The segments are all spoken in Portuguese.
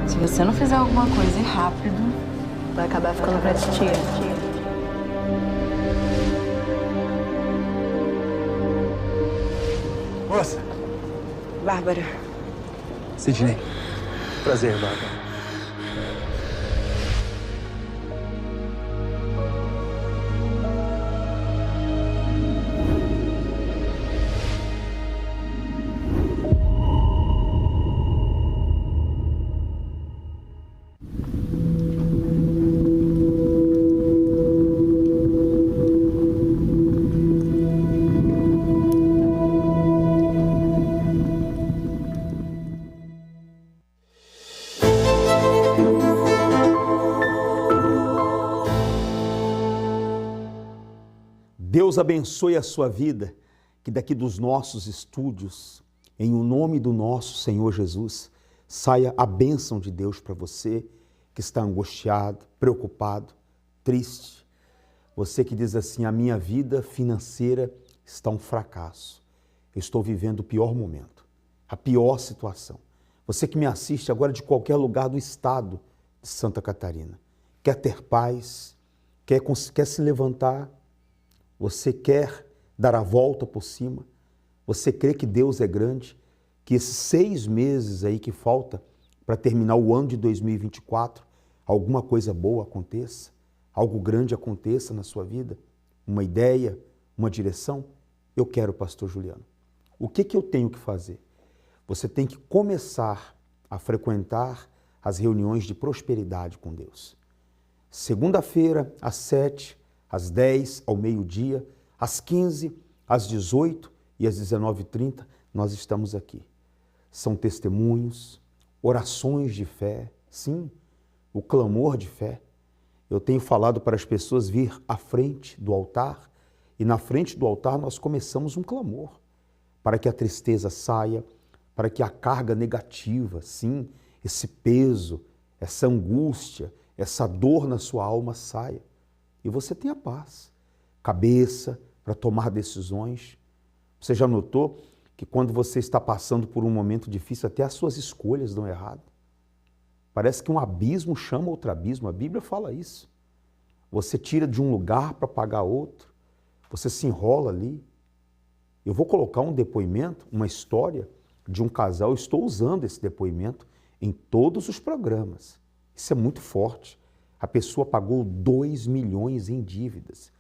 Se você não fizer alguma coisa rápido, Vai acabar ficando pra titia. Moça! Bárbara. Sidney. Prazer, Bárbara. Deus abençoe a sua vida, que daqui dos nossos estúdios, em o nome do nosso Senhor Jesus, saia a bênção de Deus para você que está angustiado, preocupado, triste. Você que diz assim, a minha vida financeira está um fracasso. Eu estou vivendo o pior momento, a pior situação. Você que me assiste agora de qualquer lugar do estado de Santa Catarina, quer ter paz, quer se levantar, você quer dar a volta por cima? Você crê que Deus é grande? Que esses 6 meses aí que falta para terminar o ano de 2024, alguma coisa boa aconteça? Algo grande aconteça na sua vida? Uma ideia? Uma direção? Eu quero, pastor Juliano. O que eu tenho que fazer? Você tem que começar a frequentar as reuniões de prosperidade com Deus. Segunda-feira, às 7, às 10, ao meio-dia, às 15, às 18 e às 19h30, nós estamos aqui. São testemunhos, orações de fé, sim, o clamor de fé. Eu tenho falado para as pessoas vir à frente do altar e na frente do altar nós começamos um clamor para que a tristeza saia, para que a carga negativa, sim, esse peso, essa angústia, essa dor na sua alma saia. E você tenha paz, cabeça para tomar decisões. Você já notou que quando você está passando por um momento difícil, até as suas escolhas dão errado? Parece que um abismo chama outro abismo, a Bíblia fala isso. Você tira de um lugar para pagar outro, você se enrola ali. Eu vou colocar um depoimento, uma história de um casal, eu estou usando esse depoimento em todos os programas. Isso é muito forte. A pessoa pagou 2 milhões em dívidas.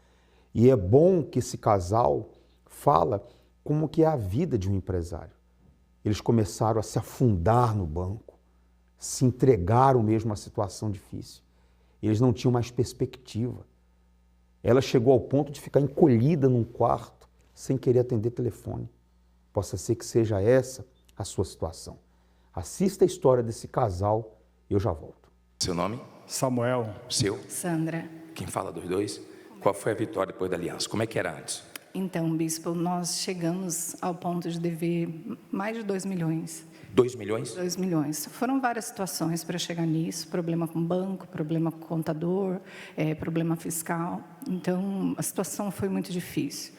E é bom que esse casal fala como que é a vida de um empresário. Eles começaram a se afundar no banco, se entregaram mesmo à situação difícil. Eles não tinham mais perspectiva. Ela chegou ao ponto de ficar encolhida num quarto, sem querer atender telefone. Possa ser que seja essa a sua situação. Assista a história desse casal e eu já volto. Seu nome? Samuel. Seu? Sandra. Quem fala dos dois? Qual foi a vitória depois da aliança? Como é que era antes? Então, bispo, nós chegamos ao ponto de dever mais de 2 milhões. 2 milhões? 2 milhões. Foram várias situações para chegar nisso, problema com banco, problema com contador, problema fiscal. Então, a situação foi muito difícil.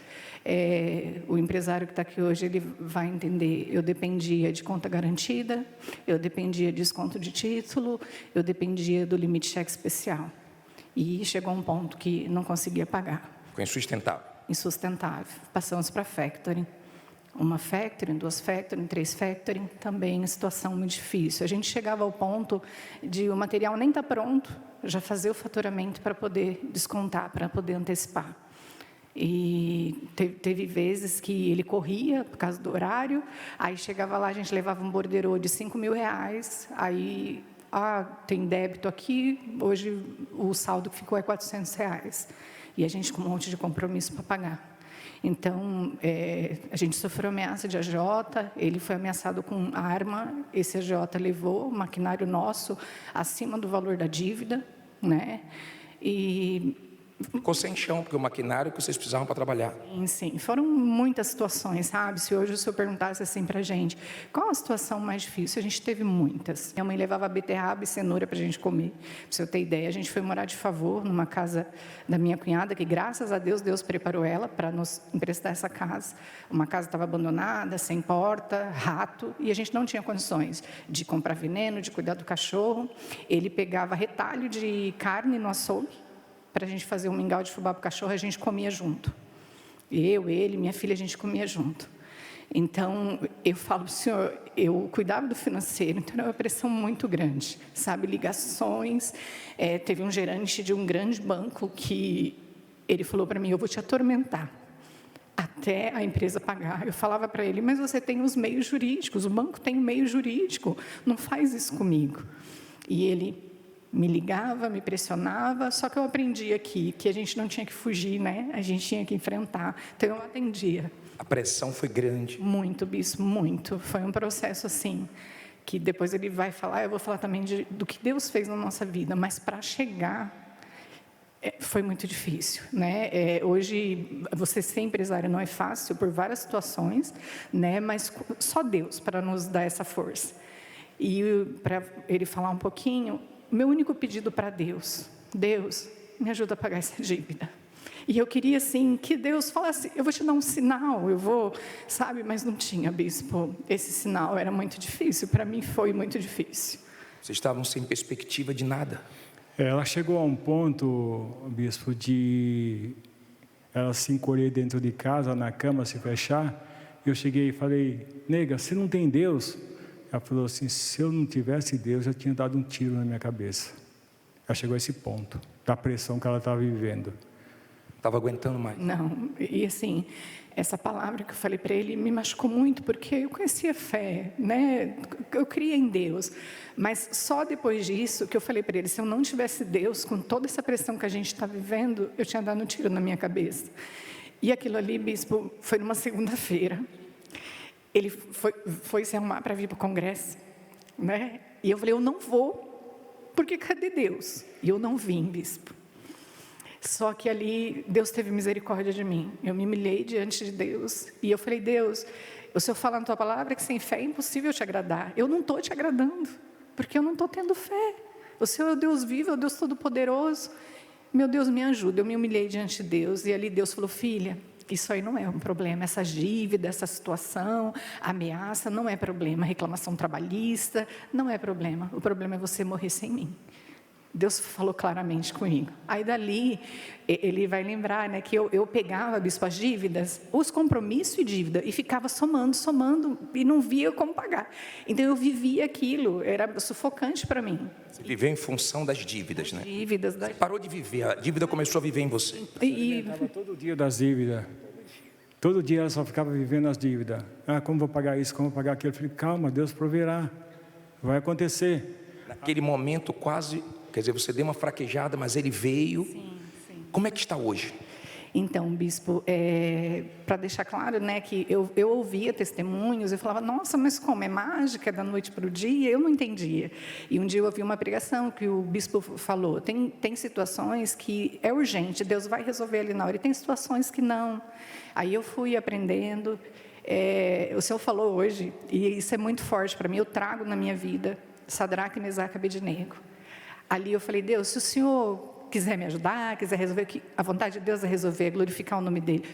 O empresário que está aqui hoje, ele vai entender, eu dependia de conta garantida, eu dependia de desconto de título, eu dependia do limite cheque especial. E chegou a um ponto que não conseguia pagar. Ficou insustentável. Insustentável. Passamos para factoring. Uma factoring, 2 factoring, 3 factoring, também em situação muito difícil. A gente chegava ao ponto de o material nem estar pronto, já fazer o faturamento para poder descontar, para poder antecipar. E teve vezes que ele corria por causa do horário, aí chegava lá, a gente levava um borderô de R$5.000, aí, tem débito aqui, hoje o saldo que ficou é R$400. E a gente com um monte de compromisso para pagar. Então, a gente sofreu ameaça de agiota, ele foi ameaçado com arma, esse agiota levou o maquinário nosso acima do valor da dívida, né? E ficou sem chão, porque o maquinário que vocês precisavam para trabalhar. Sim, foram muitas situações, sabe? Se hoje o senhor perguntasse assim para a gente, qual a situação mais difícil? A gente teve muitas. Minha mãe levava beterraba e cenoura para a gente comer. Para você ter ideia, a gente foi morar de favor numa casa da minha cunhada, que graças a Deus, Deus preparou ela para nos emprestar essa casa. Uma casa estava abandonada, sem porta, rato, e a gente não tinha condições de comprar veneno, de cuidar do cachorro. Ele pegava retalho de carne no açougue, para a gente fazer um mingau de fubá para o cachorro, a gente comia junto. Eu, ele, minha filha, a gente comia junto. Então, eu falo para o senhor, eu cuidava do financeiro, então era uma pressão muito grande, sabe? Ligações, teve um gerente de um grande banco que ele falou para mim, eu vou te atormentar até a empresa pagar. Eu falava para ele, mas você tem os meios jurídicos, o banco tem o meio jurídico, não faz isso comigo. E ele me ligava, me pressionava, só que eu aprendi aqui que a gente não tinha que fugir, né? A gente tinha que enfrentar. Então, eu atendia. A pressão foi grande. Muito, bispo, muito. Foi um processo assim, que depois ele vai falar, eu vou falar também do que Deus fez na nossa vida, mas para chegar, foi muito difícil, né? Hoje, você ser empresário não é fácil, por várias situações, né? Mas só Deus para nos dar essa força. E para ele falar um pouquinho, meu único pedido para Deus, Deus, me ajuda a pagar essa dívida. E eu queria, assim, que Deus falasse, eu vou te dar um sinal, eu vou, sabe? Mas não tinha, bispo. Esse sinal era muito difícil, para mim foi muito difícil. Vocês estavam sem perspectiva de nada. Ela chegou a um ponto, bispo, de ela se encolher dentro de casa, na cama, se fechar. Eu cheguei e falei, nega, você não tem Deus? Ela falou assim, se eu não tivesse Deus, eu tinha dado um tiro na minha cabeça. Ela chegou a esse ponto, da pressão que ela estava vivendo. Estava aguentando mais. Não, e assim, essa palavra que eu falei para ele me machucou muito, porque eu conhecia fé, né? Eu cria em Deus. Mas só depois disso que eu falei para ele, se eu não tivesse Deus, com toda essa pressão que a gente está vivendo, eu tinha dado um tiro na minha cabeça. E aquilo ali, bispo, foi numa segunda-feira. Ele foi se arrumar para vir para o congresso, né? E eu falei, eu não vou, porque cadê Deus? E eu não vim, bispo. Só que ali, Deus teve misericórdia de mim. Eu me humilhei diante de Deus. E eu falei, Deus, o Senhor fala na tua palavra que sem fé é impossível te agradar. Eu não estou te agradando, porque eu não estou tendo fé. O Senhor é o Deus vivo, é o Deus todo-poderoso. Meu Deus, me ajuda. Eu me humilhei diante de Deus. E ali Deus falou, filha, isso aí não é um problema, essa dívida, essa situação, ameaça, não é problema, reclamação trabalhista, não é problema, o problema é você morrer sem mim. Deus falou claramente comigo. Aí dali, ele vai lembrar, né, que eu pegava, bispo, as dívidas, os compromissos e dívida, e ficava somando, e não via como pagar. Então eu vivia aquilo, era sufocante para mim. Você viveu em função das dívidas, né? Dívidas. Você parou de viver, a dívida começou a viver em você. E estava todo dia das dívidas. Todo dia ela só ficava vivendo as dívidas. Ah, como vou pagar isso, como vou pagar aquilo? Eu falei, calma, Deus proverá, vai acontecer. Naquele momento quase, quer dizer, você deu uma fraquejada, mas ele veio. Sim. Como é que está hoje? Então, bispo, para deixar claro, né, que eu ouvia testemunhos, eu falava, nossa, mas como, é mágica da noite para o dia? Eu não entendia. E um dia eu ouvi uma pregação que o bispo falou, tem situações que é urgente, Deus vai resolver ali na hora, e tem situações que não. Aí eu fui aprendendo, o senhor falou hoje, e isso é muito forte para mim, eu trago na minha vida, Sadraque, Mesaque e Abednego. Ali eu falei, Deus, se o Senhor quiser me ajudar, quiser resolver, que a vontade de Deus é resolver, glorificar o nome dele.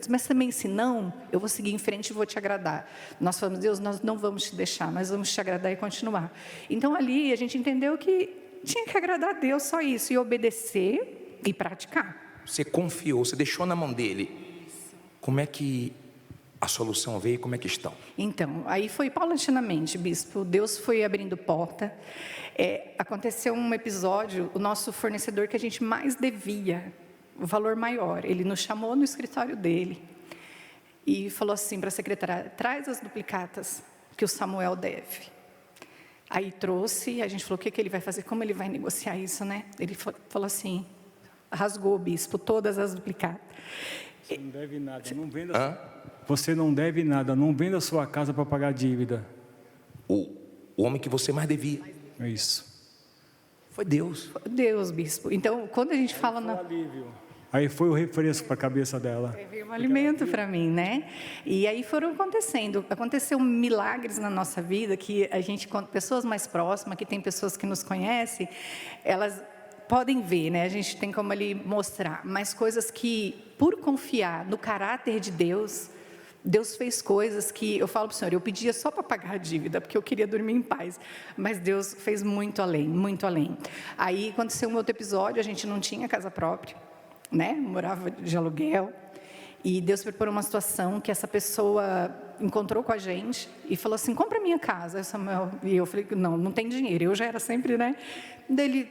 Mas também, se não, eu vou seguir em frente e vou te agradar. Nós falamos, Deus, nós não vamos te deixar, nós vamos te agradar e continuar. Então, ali, a gente entendeu que tinha que agradar a Deus, só isso, e obedecer e praticar. Você confiou, você deixou na mão dele. Como é que a solução veio e como é que estão? Então, aí foi paulatinamente, bispo, Deus foi abrindo porta. Aconteceu um episódio, o nosso fornecedor que a gente mais devia, o valor maior, ele nos chamou no escritório dele e falou assim para a secretária, traz as duplicatas que o Samuel deve. Aí trouxe, a gente falou, o que ele vai fazer, como ele vai negociar isso, né? Ele falou assim, rasgou o bispo, todas as duplicatas. Você não deve nada, não venda. Você não deve nada, não venda a sua casa para pagar a dívida. O homem que você mais devia. É isso. Foi Deus. Deus, bispo. Então, quando a gente fala na... Aí foi o refresco para a cabeça dela. Veio um alimento para mim, né? E aí foram aconteceu milagres na nossa vida, que a gente, pessoas mais próximas, que tem pessoas que nos conhecem, elas podem ver, né? A gente tem como ali mostrar, mas coisas que, por confiar no caráter de Deus, Deus fez coisas que, eu falo para o Senhor, eu pedia só para pagar a dívida, porque eu queria dormir em paz, mas Deus fez muito além, muito além. Aí aconteceu um outro episódio, a gente não tinha casa própria, né? Morava de aluguel, e Deus preparou uma situação que essa pessoa encontrou com a gente e falou assim, compra minha casa, Samuel. E eu falei, não tem dinheiro, eu já era sempre, né? Dele,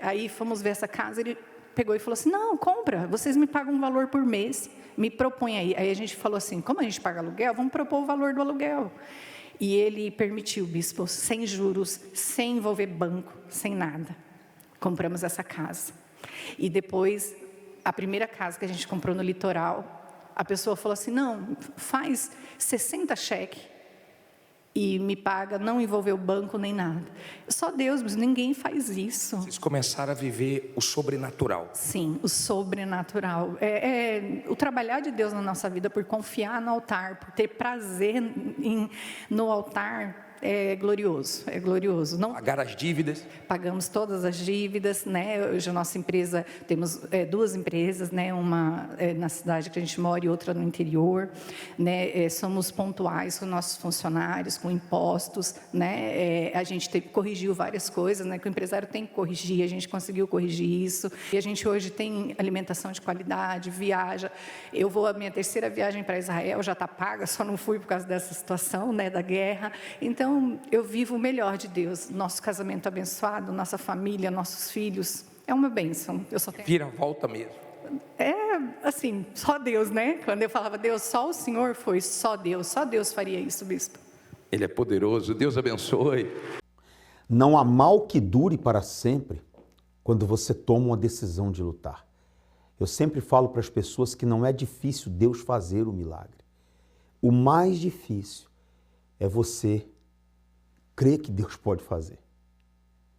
aí fomos ver essa casa, ele pegou e falou assim, não, compra, vocês me pagam um valor por mês, me propõe aí. Aí a gente falou assim, como a gente paga aluguel, vamos propor o valor do aluguel. E ele permitiu, bispo, sem juros, sem envolver banco, sem nada. Compramos essa casa. E depois, a primeira casa que a gente comprou no litoral, a pessoa falou assim, não, faz 60 cheques e me paga, não envolveu banco nem nada. Só Deus, mas ninguém faz isso. Vocês começaram a viver o sobrenatural. Sim, o sobrenatural. O trabalhar de Deus na nossa vida, por confiar no altar, por ter prazer no altar, é glorioso. Não Pagar as dívidas. pagamos todas as dívidas, né? Hoje a nossa empresa, temos 2 empresas, né? Uma na cidade que a gente mora e outra no interior, né? Somos pontuais com nossos funcionários, com impostos, né? A gente corrigiu várias coisas, né? Que o empresário tem que corrigir, a gente conseguiu corrigir isso. E a gente hoje tem alimentação de qualidade, viaja. A minha 3ª viagem para Israel já está paga, só não fui por causa dessa situação, né? Da guerra. Então, eu vivo o melhor de Deus, nosso casamento abençoado, nossa família, nossos filhos, é uma bênção. Eu só tenho... Vira volta mesmo. Assim, só Deus, né? Quando eu falava Deus, só o Senhor, foi só Deus faria isso, bispo. Ele é poderoso, Deus abençoe. Não há mal que dure para sempre quando você toma uma decisão de lutar. Eu sempre falo para as pessoas que não é difícil Deus fazer o milagre. O mais difícil é você crer que Deus pode fazer.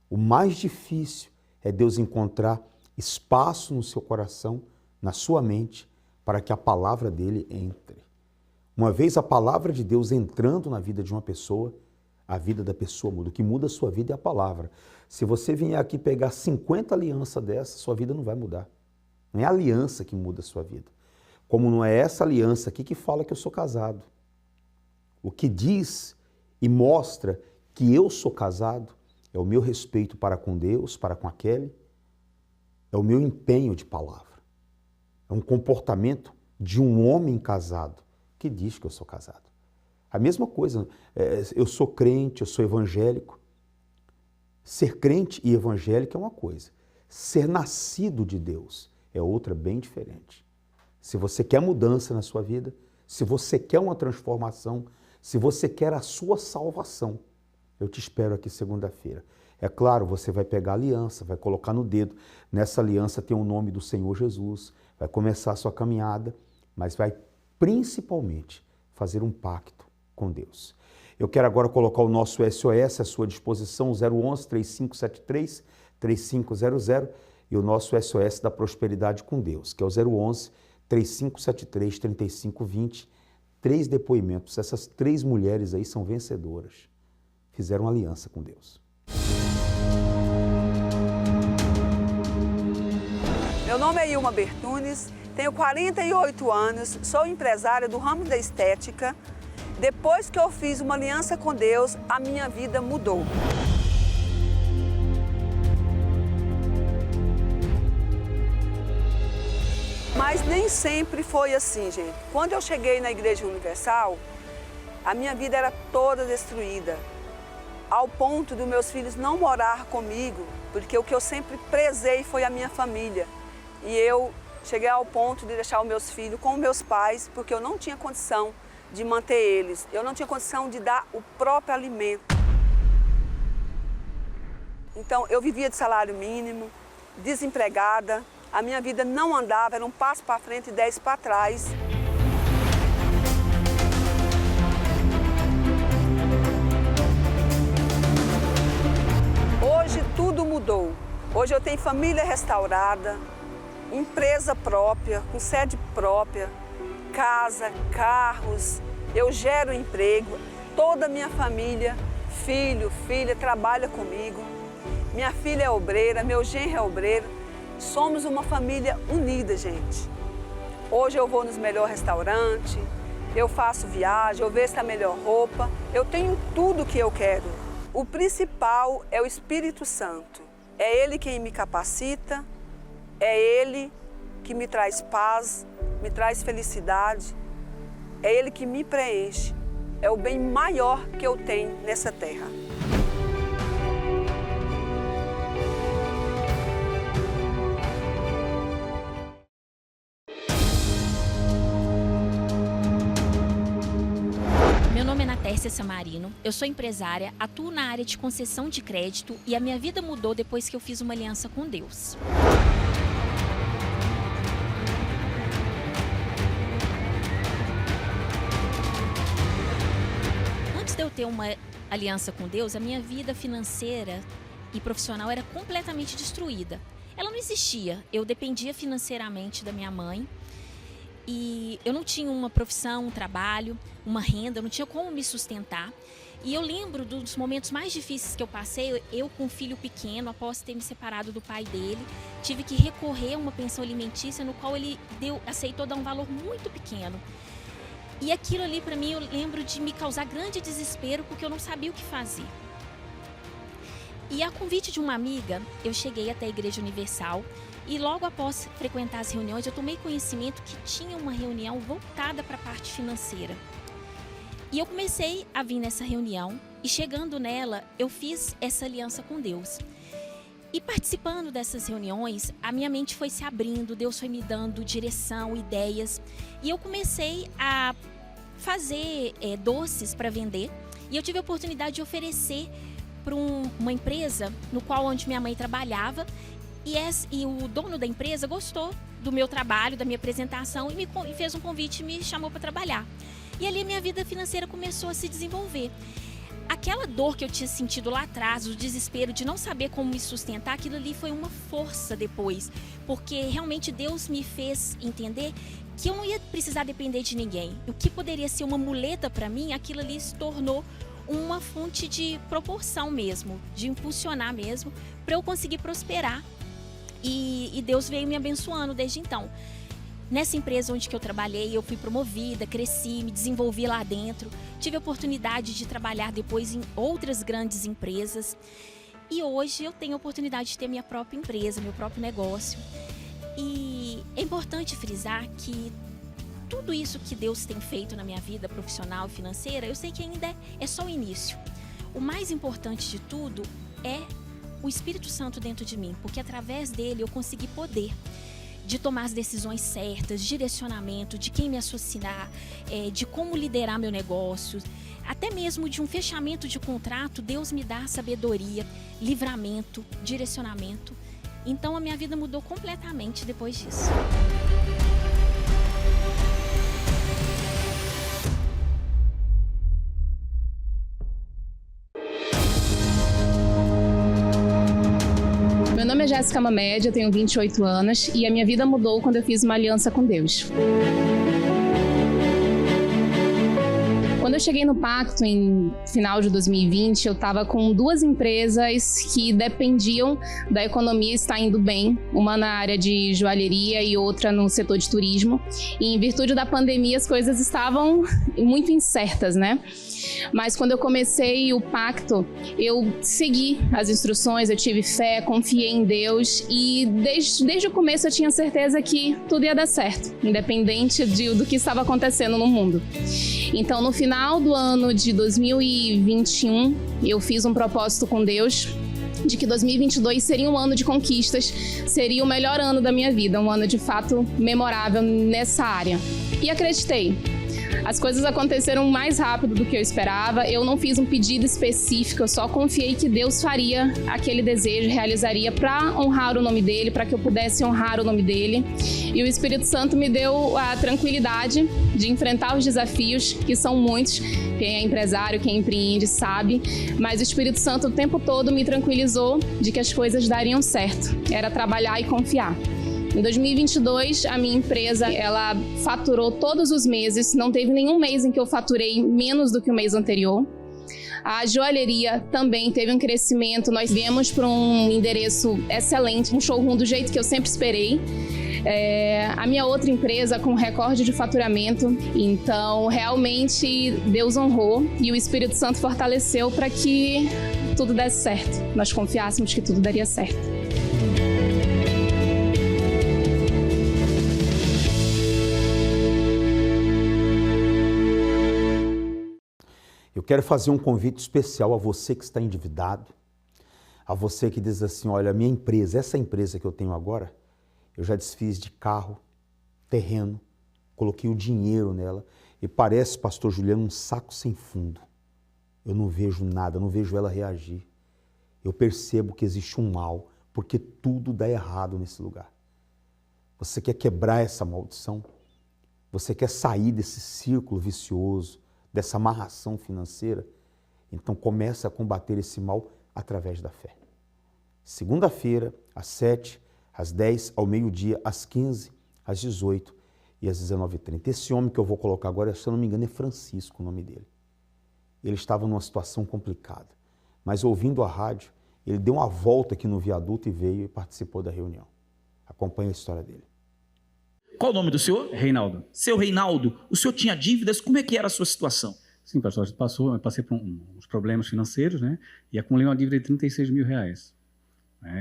O mais difícil é Deus encontrar espaço no seu coração, na sua mente, para que a palavra dele entre. Uma vez a palavra de Deus entrando na vida de uma pessoa, a vida da pessoa muda. O que muda a sua vida é a palavra. Se você vier aqui pegar 50 alianças dessas, sua vida não vai mudar. Não é a aliança que muda a sua vida. Como não é essa aliança aqui que fala que eu sou casado. O que diz e mostra que eu sou casado é o meu respeito para com Deus, para com a Kelly, é o meu empenho de palavra. É um comportamento de um homem casado que diz que eu sou casado. A mesma coisa, eu sou crente, eu sou evangélico. Ser crente e evangélico é uma coisa. Ser nascido de Deus é outra bem diferente. Se você quer mudança na sua vida, se você quer uma transformação, se você quer a sua salvação, eu te espero aqui segunda-feira. É claro, você vai pegar a aliança, vai colocar no dedo. Nessa aliança tem o nome do Senhor Jesus, vai começar a sua caminhada, mas vai principalmente fazer um pacto com Deus. Eu quero agora colocar o nosso SOS à sua disposição, 011-3573-3500, e o nosso SOS da Prosperidade com Deus, que é o 011-3573-3520. 3 depoimentos. Essas 3 mulheres aí são vencedoras. Fizeram aliança com Deus. Meu nome é Ilma Bertunes, tenho 48 anos, sou empresária do ramo da estética. Depois que eu fiz uma aliança com Deus, a minha vida mudou. Mas nem sempre foi assim, gente. Quando eu cheguei na Igreja Universal, a minha vida era toda destruída, ao ponto dos meus filhos não morar comigo, porque o que eu sempre prezei foi a minha família. E eu cheguei ao ponto de deixar os meus filhos com meus pais, porque eu não tinha condição de manter eles. Eu não tinha condição de dar o próprio alimento. Então, eu vivia de salário mínimo, desempregada. A minha vida não andava, era um passo para frente e 10 para trás. Hoje tudo mudou. Hoje eu tenho família restaurada, empresa própria, com sede própria, casa, carros, eu gero emprego, toda a minha família, filho, filha, trabalha comigo. Minha filha é obreira, meu genro é obreiro. Somos uma família unida, gente. Hoje eu vou nos melhores restaurantes, eu faço viagem, eu vesto a melhor roupa, eu tenho tudo que eu quero. O principal é o Espírito Santo. É Ele quem me capacita, é Ele que me traz paz, me traz felicidade, é Ele que me preenche. É o bem maior que eu tenho nessa terra. Meu nome é Natércia Samarino, eu sou empresária, atuo na área de concessão de crédito e a minha vida mudou depois que eu fiz uma aliança com Deus. Antes de eu ter uma aliança com Deus, a minha vida financeira e profissional era completamente destruída. Ela não existia, eu dependia financeiramente da minha mãe. E eu não tinha uma profissão, um trabalho, uma renda, eu não tinha como me sustentar. E eu lembro dos momentos mais difíceis que eu passei, eu com um filho pequeno, após ter me separado do pai dele, tive que recorrer a uma pensão alimentícia no qual ele aceitou dar um valor muito pequeno. E aquilo ali para mim eu lembro de me causar grande desespero porque eu não sabia o que fazer. E a convite de uma amiga, eu cheguei até a Igreja Universal. E logo após frequentar as reuniões, eu tomei conhecimento que tinha uma reunião voltada para a parte financeira. E eu comecei a vir nessa reunião e chegando nela, eu fiz essa aliança com Deus. E participando dessas reuniões, a minha mente foi se abrindo, Deus foi me dando direção, ideias. E eu comecei a fazer doces para vender. E eu tive a oportunidade de oferecer para uma empresa no qual onde minha mãe trabalhava. E o dono da empresa gostou do meu trabalho, da minha apresentação e me fez um convite e me chamou para trabalhar. E ali a minha vida financeira começou a se desenvolver. Aquela dor que eu tinha sentido lá atrás, o desespero de não saber como me sustentar, aquilo ali foi uma força depois. Porque realmente Deus me fez entender que eu não ia precisar depender de ninguém. O que poderia ser uma muleta para mim, aquilo ali se tornou uma fonte de proporção mesmo, de impulsionar mesmo, para eu conseguir prosperar. E Deus veio me abençoando desde então. Nessa empresa onde que eu trabalhei, eu fui promovida, cresci, me desenvolvi lá dentro. Tive a oportunidade de trabalhar depois em outras grandes empresas. E hoje eu tenho a oportunidade de ter minha própria empresa, meu próprio negócio. E é importante frisar que tudo isso que Deus tem feito na minha vida profissional e financeira, eu sei que ainda é só o início. O mais importante de tudo é o Espírito Santo dentro de mim, porque através dele eu consegui poder de tomar as decisões certas, direcionamento, de quem me associar, de como liderar meu negócio, até mesmo de um fechamento de contrato, Deus me dá sabedoria, livramento, direcionamento. Então a minha vida mudou completamente depois disso. Meu nome é Jéssica Mamed, eu tenho 28 anos e a minha vida mudou quando eu fiz uma aliança com Deus. Quando eu cheguei no Pacto em final de 2020, eu estava com 2 empresas que dependiam da economia estar indo bem, uma na área de joalheria e outra no setor de turismo. E em virtude da pandemia as coisas estavam muito incertas, né? Mas quando eu comecei o Pacto, eu segui as instruções, eu tive fé, confiei em Deus e desde o começo eu tinha certeza que tudo ia dar certo, independente do que estava acontecendo no mundo. Então, no final do ano de 2021, eu fiz um propósito com Deus de que 2022 seria um ano de conquistas, seria o melhor ano da minha vida, um ano de fato memorável nessa área. E acreditei. As coisas aconteceram mais rápido do que eu esperava. Eu não fiz um pedido específico, eu só confiei que Deus faria aquele desejo, realizaria para honrar o nome dele, para que eu pudesse honrar o nome dele. E o Espírito Santo me deu a tranquilidade de enfrentar os desafios, que são muitos. Quem é empresário, quem empreende sabe, mas o Espírito Santo o tempo todo me tranquilizou de que as coisas dariam certo. Era trabalhar e confiar. Em 2022, a minha empresa, ela faturou todos os meses, não teve nenhum mês em que eu faturei menos do que o mês anterior. A joalheria também teve um crescimento, nós viemos para um endereço excelente, um showroom do jeito que eu sempre esperei. A minha outra empresa com recorde de faturamento, então realmente Deus honrou e o Espírito Santo fortaleceu para que tudo desse certo, nós confiássemos que tudo daria certo. Eu quero fazer um convite especial a você que está endividado, a você que diz assim, olha, a minha empresa, essa empresa que eu tenho agora, eu já desfiz de carro, terreno, coloquei o dinheiro nela e parece, pastor Juliano, um saco sem fundo. Eu não vejo nada, não vejo ela reagir. Eu percebo que existe um mal, porque tudo dá errado nesse lugar. Você quer quebrar essa maldição? Você quer sair desse círculo vicioso, dessa amarração financeira? Então comece a combater esse mal através da fé. Segunda-feira, às 7, às 10, ao meio-dia, às 15, às 18 e às 19h30. Esse homem que eu vou colocar agora, se eu não me engano, é Francisco o nome dele. Ele estava numa situação complicada, mas ouvindo a rádio, ele deu uma volta aqui no viaduto e veio e participou da reunião. Acompanhe a história dele. Qual o nome do senhor? Reinaldo. Seu Reinaldo, o senhor tinha dívidas, como é que era a sua situação? Sim, pastor, eu passei por uns problemas financeiros, né? E acumulei uma dívida de 36 mil reais.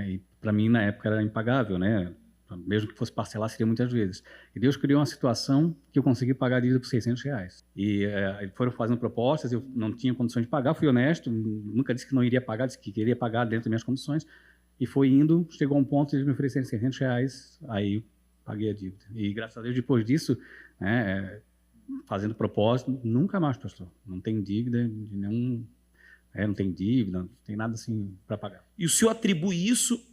E para mim, na época, era impagável, né? Mesmo que fosse parcelar, seria muitas vezes. E Deus criou uma situação que eu consegui pagar a dívida por 600 reais. E foram fazendo propostas, eu não tinha condições de pagar, fui honesto, nunca disse que não iria pagar, disse que queria pagar dentro das minhas condições. E foi indo, chegou a um ponto de eles me oferecerem 600 reais, aí paguei a dívida. E graças a Deus, depois disso, fazendo propósito, nunca mais, pastor. Não tem dívida de nenhum... não tem dívida, não tem nada assim para pagar. E o senhor atribui isso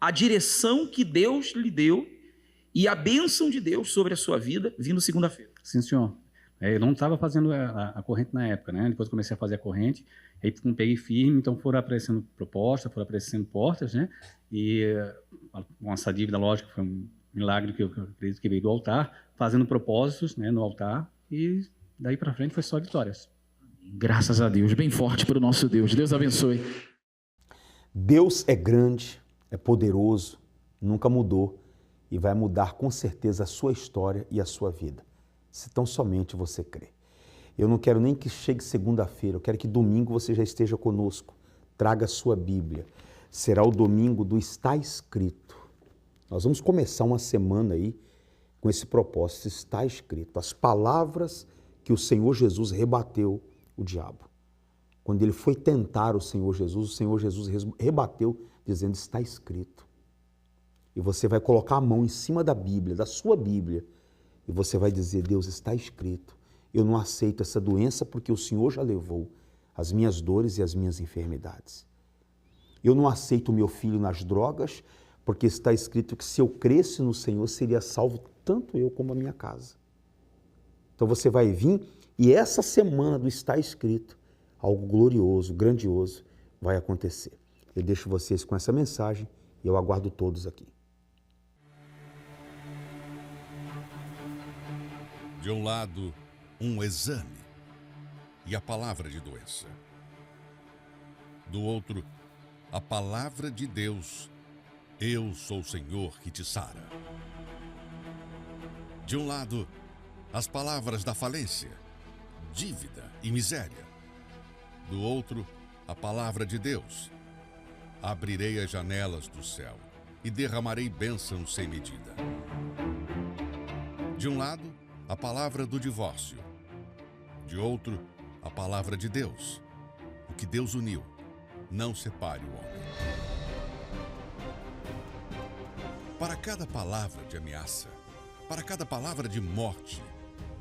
à direção que Deus lhe deu e à bênção de Deus sobre a sua vida, vindo segunda-feira? Sim, senhor. Eu não estava fazendo a corrente na época, né? Depois comecei a fazer a corrente, aí peguei firme, então foram aparecendo propostas, foram aparecendo portas, né? E com essa dívida, lógico, foi um milagre que eu acredito que veio do altar, fazendo propósitos, né, no altar, e daí para frente foi só vitórias. Graças a Deus, bem forte para o nosso Deus. Deus abençoe. Deus é grande, é poderoso, nunca mudou e vai mudar com certeza a sua história e a sua vida, se tão somente você crê. Eu não quero nem que chegue segunda-feira, eu quero que domingo você já esteja conosco. Traga a sua Bíblia. Será o domingo do Está Escrito. Nós vamos começar uma semana aí com esse propósito, está escrito. As palavras que o Senhor Jesus rebateu o diabo. Quando ele foi tentar o Senhor Jesus rebateu dizendo, está escrito. E você vai colocar a mão em cima da Bíblia, da sua Bíblia, e você vai dizer, Deus, está escrito. Eu não aceito essa doença porque o Senhor já levou as minhas dores e as minhas enfermidades. Eu não aceito o meu filho nas drogas porque está escrito que se eu cresce no Senhor, seria salvo tanto eu como a minha casa. Então você vai vir e essa semana do Está Escrito, algo glorioso, grandioso vai acontecer. Eu deixo vocês com essa mensagem e eu aguardo todos aqui. De um lado, um exame e a palavra de doença. Do outro, a palavra de Deus. Eu sou o Senhor que te sara. De um lado, as palavras da falência, dívida e miséria. Do outro, a palavra de Deus. Abrirei as janelas do céu e derramarei bênçãos sem medida. De um lado, a palavra do divórcio. De outro, a palavra de Deus. O que Deus uniu, não separe o homem. Para cada palavra de ameaça, para cada palavra de morte,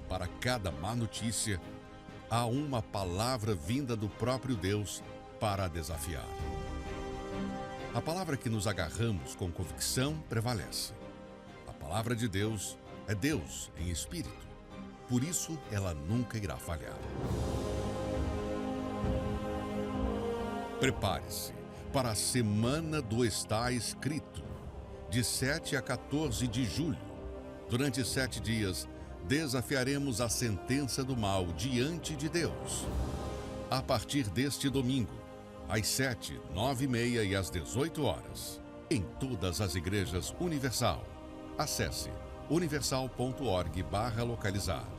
para cada má notícia, há uma palavra vinda do próprio Deus para a desafiar. A palavra que nos agarramos com convicção prevalece. A palavra de Deus é Deus em espírito. Por isso, ela nunca irá falhar. Prepare-se para a Semana do Está Escrito, de 7 a 14 de julho. Durante 7 dias, desafiaremos a sentença do mal diante de Deus. A partir deste domingo, às 7, 9h30 e às 18 horas, em todas as igrejas Universal. Acesse universal.org/localizar.